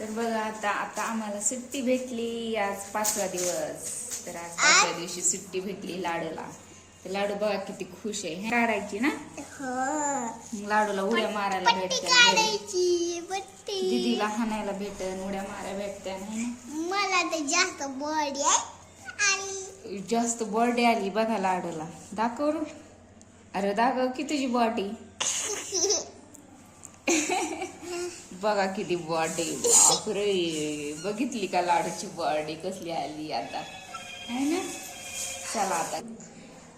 तर बघा आता आता आम्हाला सुट्टी भेटली आज 5वा दिवस. तर आज 5व्या दिवशी सुट्टी भेटली लाडूला. तर लाडू बघा किती खुश आहे. काढायची ना लाडूला उड्या मारायला भेटते, दीदीला हाणायला भेटन, उड्या मारायला भेटत्या नाही ना. मला तर जास्त बॉडी आहे. जास्त बॉडी आली बघा लाडूला. दाखव. अरे दाखव की तुझी बॉडी. बघा किती बॉडी. बापरे, बघितली का लाडूची बॉडी कसली आली आता है ना. चला आता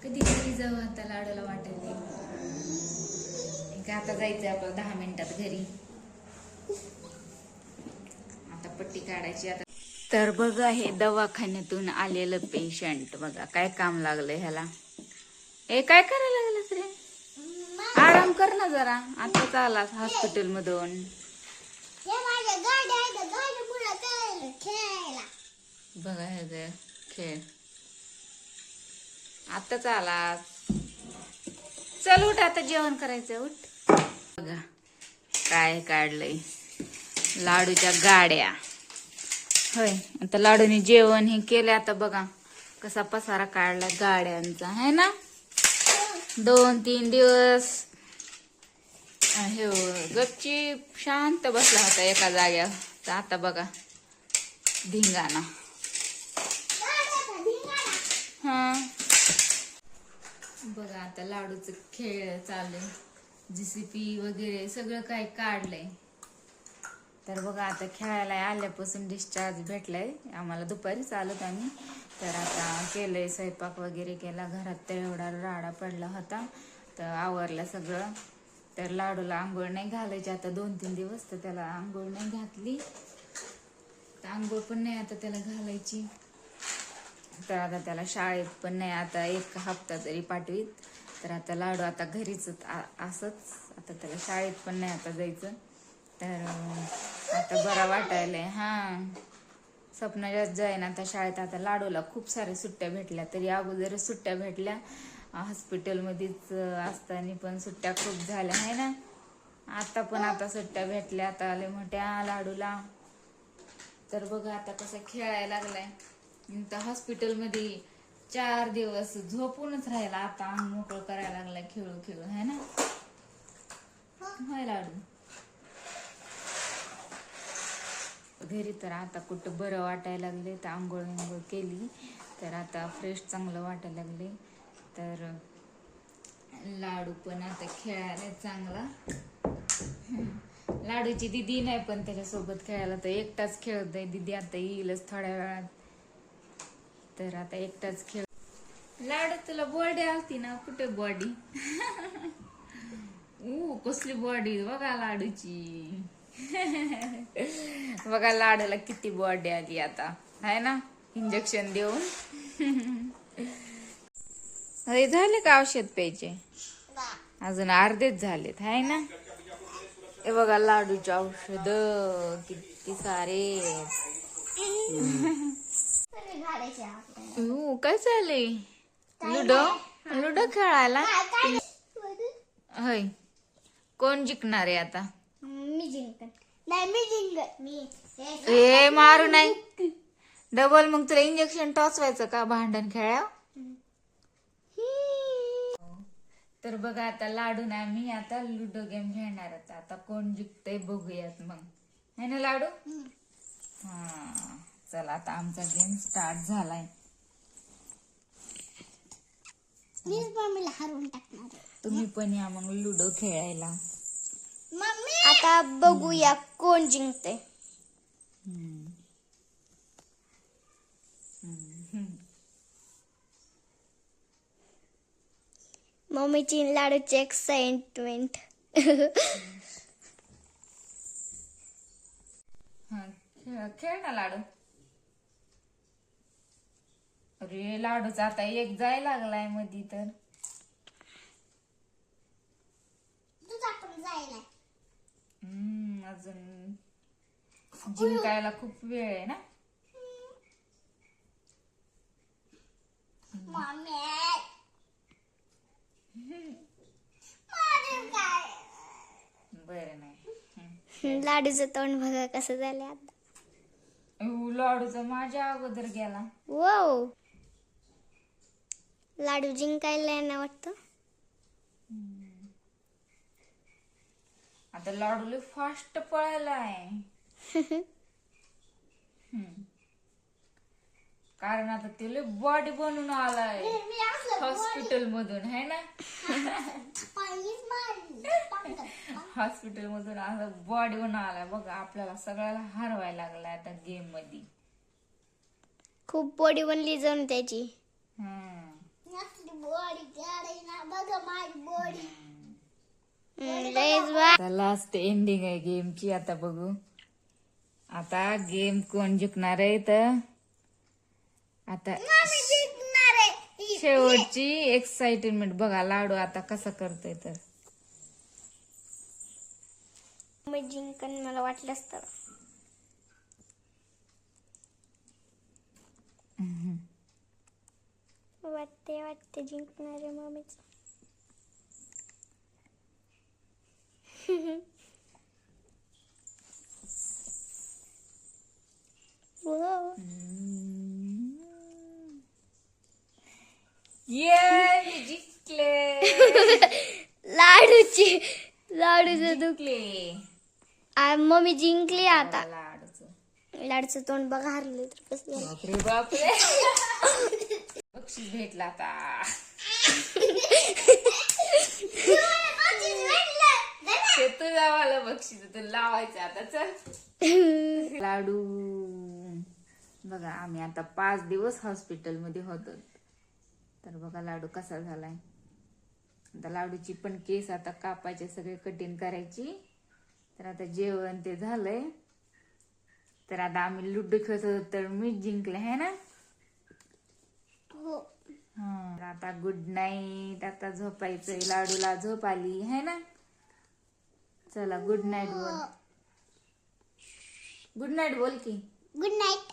कधी घरी जाऊ. आता लाडूला वाटायला आता जायचंय आपलं 10 मिनिटात घरी. आता पट्टी काढायची आता. तर बघा हे दवाखान्यातून आलेलं पेशंट बघा काय काम लागलं ह्याला. हे काय करायला लागलं रे. आराम कर ना जरा. आता आलास हॉस्पिटल मधून. बघा हे खेळ आताच आलास. चल उठ आता जेवण करायचं. उठ. बघा काय काढलंय लाडूच्या गाड्या. होय आता लाडूने जेवण हे केले. आता बघा कसा पसारा काढला गाड्यांचा है ना. 2-3 दिवस हे गपचीप शांत बसला होता एका जाग्यावर. तर आता बघा धिंगाणा. हा बघा आता लाडूचं खेळ चाललंय. JCB वगैरे सगळं काही काढलंय. तर बघा आता खेळायला आल्यापासून डिस्चार्ज भेटलाय आम्हाला. दुपारीच आलोत आम्ही. तर आता केलंय स्वयंपाक वगैरे केला. घरात तर एवढा राडा पडला होता. तर आवरलं सगळं. तर लाडूला आंघोळ नाही घालायची आता 2-3 दिवस. तर त्याला आंघोळ नाही घातली. तर आंघोळ पण नाही आता त्याला घालायची. तर आता त्याला शाळेत पण नाही आता 1 हप्ता तरी पाठवीत. तर आता लाडू आता घरीच असंच. आता त्याला शाळेत पण नाही आता जायचं. तर आता बरा वाटायलंय. हा स्वप्नाच्यात जाईन आता शाळेत. आता लाडूला खूप साऱ्या सुट्ट्या भेटल्या. तरी अगोदरच सुट्ट्या भेटल्या. हॉस्पिटलमध्येच असताना पण सुट्ट्या खूप झाल्या आहे ना. आता पण आता सुट्ट्या भेटल्या. आता आले मोठ्या लाडूला. तर बघा आता कसं खेळायला लागलाय. तर हॉस्पिटलमध्ये 4 दिवस झोपूनच राहिला. आता अंग मोकळं करायला लागलाय खेळू खेळू है ना. होय लाडू. घरी तर आता कुठं बरं वाटायला लागले. तर आंघोळ केली तर आता फ्रेश चांगलं वाटायला लागले. तर लाडू पण आता खेळायला चांगला. लाडूची दीदी नाही पण त्याच्यासोबत खेळायला. तर एकटाच खेळतोय. दीदी आता येईलच थोड्या वेळात. तर आता एकटाच खेळ. लाडू तुला बॉडी आलती ना. कुठे बॉडी. कसली बॉडी बघा लाडूची. बघा लाडूला किती बॉडी आली आता है ना. इंजेक्शन देऊन. अरे झाले का औषध प्यायचे. अजून अर्धेच झालेत है ना. हे बघा लाडूचे औषध किती सारे. काय चाललंय. लुडो खेळायला. होय कोण जिंकणार आहे आता. मी जिंकत नाही. मी जिंकत मी हे मारू नाही डबल. मग तुला इंजेक्शन टोचवायचं का भांडण खेळा. तर बघा आता लाडू ना मी आता लुडो गेम खेळणार. आता कोण जिंकतंय बघूयात मग है ना लाडू. हा चला आता आमचा गेम स्टार्ट झालाय. मीच मम्मीला हरवून टाकणार. तुम्ही पण या मग लुडो खेळायला. मम्मी आता बघूया कोण जिंकते. मम्मीची लाडूची एक्साइटमेंट. खेळ ना लाडू. अरे लाडूचा आता एक जायला लागलाय मधी. तर तुझा पण जायला. अजून जिंकायला खूप वेळ आहे ना. बरं नाही. लाडूचं तोंड बघा कसं झालं आता. लाडूचा माझ्या अगोदर गेला. वाव, लाडू जिंकायला ना वाटतं. आता लाडू लय फास्ट पळायलाय. कारण आता ते लय बॉडी बनून आलाय हॉस्पिटल मधून, है ना. हॉस्पिटल मधून असं बॉडी बनून आलाय बघा. आपल्याला सगळ्याला हरवायला लागलाय आता गेम मध्ये. खूप बॉडी बनली जाऊन त्याची. लास्ट एंडिंग आहे गेमची. आता बघू आता गेम कोण जिंकणार आहे. तर आता शेवटची एक्साइटमेंट बघा लाडू आता कसा करतोय. तर मी जिंकन मला वाटलंच तर. वाटते जिंकणार आहे मम्मीच. ये मी जिंकले. लाडूचं जिंकले. मम्मी जिंकली आता. लाडूचं लाडूचं तोंड बघा हरले तर कसं झालं. बापरे बापरे. बक्षीस भेटला आता. ते तुझा वाला बक्षीस तू लावायचं आता. चल लाडू बघा आम्ही आता 5 दिवस हॉस्पिटल मध्ये होतो. तर बघा लाडू कसा झालाय. आता लाडूची पण केस आता कापायचे, सगळे कटिंग करायची. तर आता जेवण ते झालंय. तर आता आम्ही लुडो खेळत होतो तर मीच जिंकले, है ना. हा आता गुड नाईट. आता झोपायचंय. लाडूला झोप आली, है ना. चला गुड नाईट बोल. गुड नाईट बोल की. Good night.